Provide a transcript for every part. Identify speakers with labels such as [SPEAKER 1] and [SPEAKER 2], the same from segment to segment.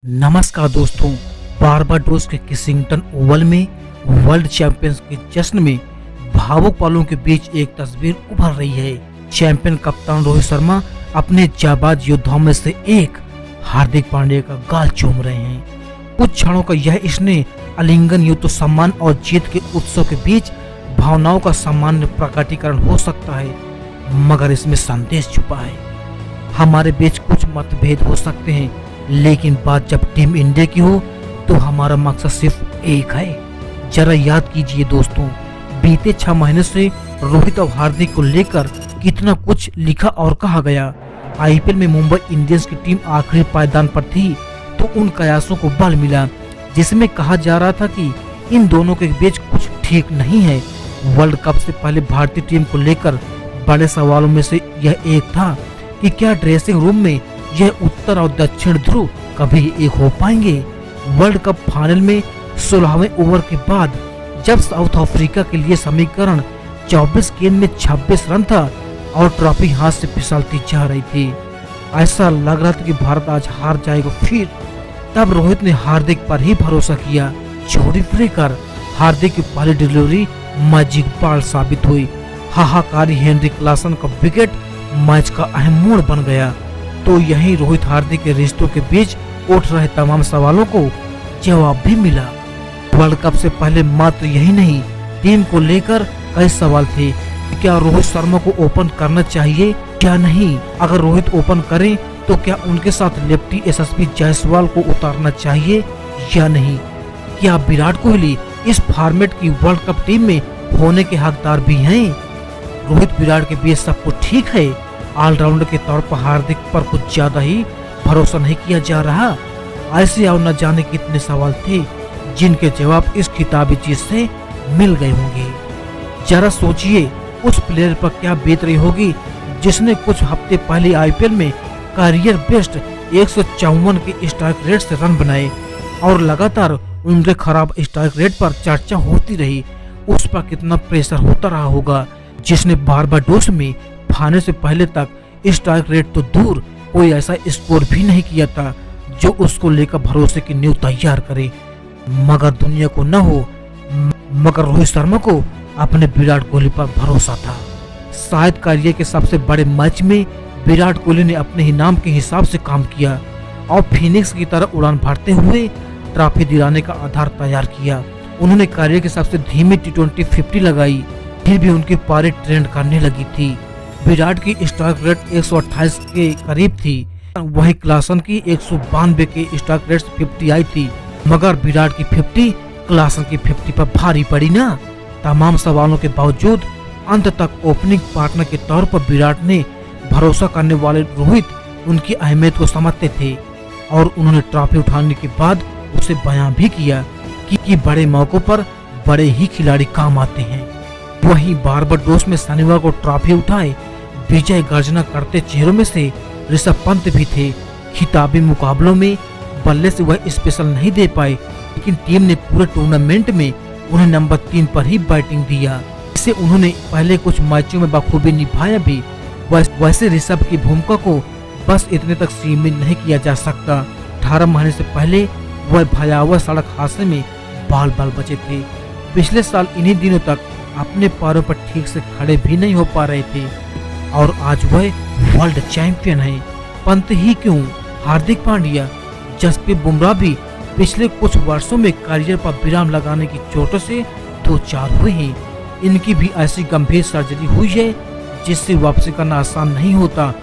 [SPEAKER 1] नमस्कार दोस्तों, बारबाडोस के किसिंगटन ओवल में वर्ल्ड चैंपियंस के जश्न में भावुक पलों के बीच एक तस्वीर उभर रही है। चैंपियन कप्तान रोहित शर्मा अपने जाबाज योद्धाओं में से एक हार्दिक पांड्या का गाल चूम रहे हैं। कुछ क्षणों का यह स्नेह आलिंगन यूं तो सम्मान और जीत के उत्सव के बीच भावनाओं का सामान्य प्रकटीकरण हो सकता है, मगर इसमें संदेश छुपा है। हमारे बीच कुछ मतभेद हो सकते हैं, लेकिन बात जब टीम इंडिया की हो तो हमारा मकसद सिर्फ एक है। जरा याद कीजिए दोस्तों, बीते 6 महीने से रोहित और हार्दिक को लेकर कितना कुछ लिखा और कहा गया। आईपीएल में मुंबई इंडियंस की टीम आखिरी पायदान पर थी तो उन कयासों को बल मिला जिसमें कहा जा रहा था कि इन दोनों के बीच कुछ ठीक नहीं है। वर्ल्ड कप से पहले भारतीय टीम को लेकर बड़े सवालों में से यह एक था कि क्या ड्रेसिंग रूम में यह उत्तर और दक्षिण ध्रुव कभी एक हो पाएंगे। वर्ल्ड कप फाइनल में 16वें ओवर के बाद जब साउथ अफ्रीका के लिए समीकरण 24 गेंद में 26 रन था और ट्रॉफी हाथ से फिसलती जा रही थी, ऐसा लग रहा था कि भारत आज हार जाएगा। फिर तब रोहित ने हार्दिक पर ही भरोसा किया। चौड़ी लेकर हार्दिक की पहली डिलीवरी मैजिक बॉल साबित हुई। हाहाकारी हेनरी क्लासन का विकेट मैच का अहम मोड़ बन गया। तो यही रोहित हार्दिक के रिश्तों के बीच उठ रहे तमाम सवालों को जवाब भी मिला। वर्ल्ड कप से पहले मात्र यही नहीं, टीम को लेकर कई सवाल थे। क्या रोहित शर्मा को ओपन करना चाहिए, क्या नहीं? अगर रोहित ओपन करें तो क्या उनके साथ लेफ्टी यशस्वी जायसवाल को उतारना चाहिए या नहीं? क्या विराट कोहली इस फॉर्मेट की वर्ल्ड कप टीम में होने के हकदार भी हैं? रोहित विराट के बीच सब कुछ ठीक है? ऑलराउंडर के तौर पर हार्दिक पर कुछ ज्यादा ही भरोसा नहीं किया जा रहा? ऐसे और न जाने कितने सवाल थे जिनके जवाब इस खिताबी चीज से मिल गए होंगे। जरा सोचिए उस प्लेयर पर क्या बीत रही होगी जिसने कुछ हफ्ते पहले आईपीएल में करियर बेस्ट 154 के स्ट्राइक रेट से रन बनाए और लगातार उनके खराब स्ट्राइक रेट पर चर्चा होती रही। उस पर कितना प्रेशर होता रहा होगा, जिसने बारबाडोस में फाइनल से पहले तक स्ट्राइक रेट तो दूर कोई ऐसा स्कोर भी नहीं किया था जो उसको लेकर भरोसे की नींव तैयार करे। मगर दुनिया को न हो, मगर रोहित शर्मा को अपने विराट कोहली पर भरोसा था। शायद करियर के सबसे बड़े मैच में विराट कोहली ने अपने ही नाम के हिसाब से काम किया और फिनिक्स की तरह उड़ान भरते हुए ट्रॉफी दिलाने का आधार तैयार किया। उन्होंने करियर की सबसे धीमी T20 50 लगाई, फिर भी उनकी पारी ट्रेंड करने लगी थी। विराट की स्ट्राइक रेट 128 के करीब थी, वही क्लासन की 192 के स्ट्राइक रेट 50 आई थी, मगर विराट की 50 क्लासन की 50 पर भारी पड़ी ना। तमाम सवालों के बावजूद अंत तक ओपनिंग पार्टनर के तौर पर विराट ने भरोसा करने वाले रोहित उनकी अहमियत को समझते थे और उन्होंने ट्रॉफी उठाने के बाद उसे बयां भी किया कि बड़े मौकों पर बड़े ही खिलाड़ी काम आते हैं। वहीं बारबाडोस में शनिवार को ट्रॉफी उठाए विजय गर्जना करते चेहरों में से ऋषभ पंत भी थे। खिताबी मुकाबलों में बल्ले से वह स्पेशल नहीं दे पाए, लेकिन टीम ने पूरे टूर्नामेंट में उन्हें नंबर 3 पर ही बैटिंग दिया। इसे उन्होंने पहले कुछ मैचों में बखूबी निभाया भी। वैसे ऋषभ की भूमिका को बस इतने तक सीमित नहीं किया जा सकता। 18 महीने से पहले वह भयावह सड़क हादसे में बाल बाल बचे थे। पिछले साल इन्हीं दिनों तक अपने पैरों पर ठीक से खड़े भी नहीं हो पा रहे थे और आज वह वर्ल्ड चैंपियन है। पंत ही क्यों, हार्दिक पांड्या, जसप्रीत बुमराह भी पिछले कुछ वर्षों में करियर पर विराम लगाने की चोटों से 2-4 हुए हैं। इनकी भी ऐसी गंभीर सर्जरी हुई है जिससे वापसी करना आसान नहीं होता,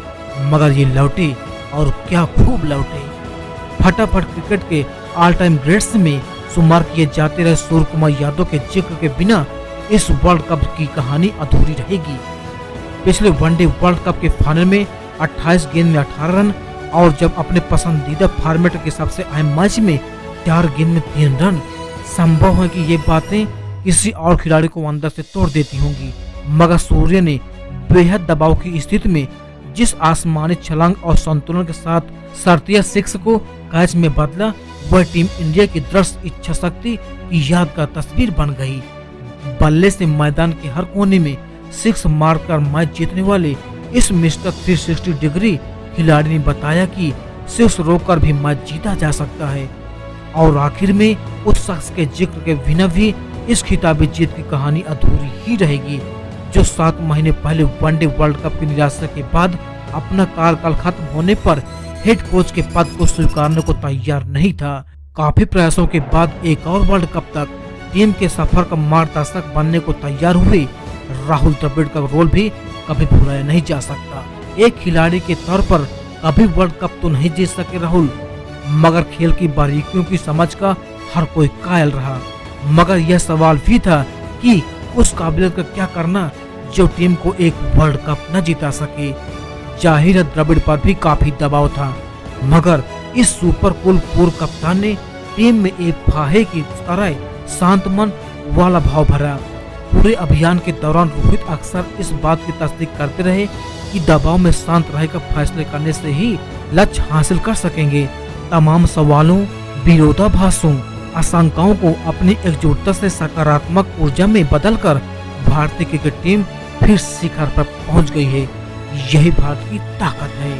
[SPEAKER 1] मगर ये लौटे और क्या खूब लौटे। फटाफट क्रिकेट के ऑल टाइम ग्रेट्स में शुमार किए जाते रहे सूर्य कुमार यादव के जिक्र के बिना इस वर्ल्ड कप की कहानी अधूरी रहेगी। पिछले वनडे वर्ल्ड कप के फाइनल में 28 गेंद में 18 रन और जब अपने पसंदीदा फॉर्मेट के सबसे अहम मैच में 4 गेंद में 3 रन, संभव है कि ये बातें किसी और खिलाड़ी को अंदर से तोड़ देती होंगी, मगर सूर्य ने बेहद दबाव की स्थिति में जिस आसमानी छलांग और संतुलन के साथ शर्तिया 6 को कैच में बदला, वह टीम इंडिया की दृढ़ इच्छा शक्ति की यादगार तस्वीर बन गई। बल्ले से मैदान के हर कोने में 6 मारकर मैच जीतने वाले इस मिस्टर 360 डिग्री खिलाड़ी ने बताया कि सिर्फ रोककर भी मैच जीता जा सकता है। और आखिर में उस शख्स के जिक्र के बिना भी इस खिताबी जीत की कहानी अधूरी ही रहेगी, जो 7 महीने पहले वनडे वर्ल्ड कप की निराशा के बाद अपना कार्यकाल खत्म होने पर हेड कोच के पद को स्वीकारने को तैयार नहीं था। काफी प्रयासों के बाद एक और वर्ल्ड कप तक टीम के सफर का मार्गदर्शक बनने को तैयार हुए राहुल द्रविड़ का रोल भी कभी भुलाया नहीं जा सकता। एक खिलाड़ी के तौर पर कभी वर्ल्ड कप तो नहीं जीत सके राहुल, मगर खेल की बारीकियों की समझ का हर कोई कायल रहा। मगर यह सवाल भी था कि उस काबिलियत का क्या करना जो टीम को एक वर्ल्ड कप न जिता सके। जाहिर है द्रविड़ पर भी काफी दबाव था, मगर इस सुपर कूल पूर्व कप्तान ने टीम में एक फाहे की तरह शांत मन वाला भाव भरा। पूरे अभियान के दौरान रोहित अक्सर इस बात की तस्दीक करते रहे कि दबाव में शांत रहकर फैसले करने से ही लक्ष्य हासिल कर सकेंगे। तमाम सवालों, विरोधाभासों, आशंकाओं को अपनी एकजुटता से सकारात्मक ऊर्जा में बदलकर भारतीय क्रिकेट टीम फिर शिखर पर पहुंच गई है। यही भारत की ताकत है।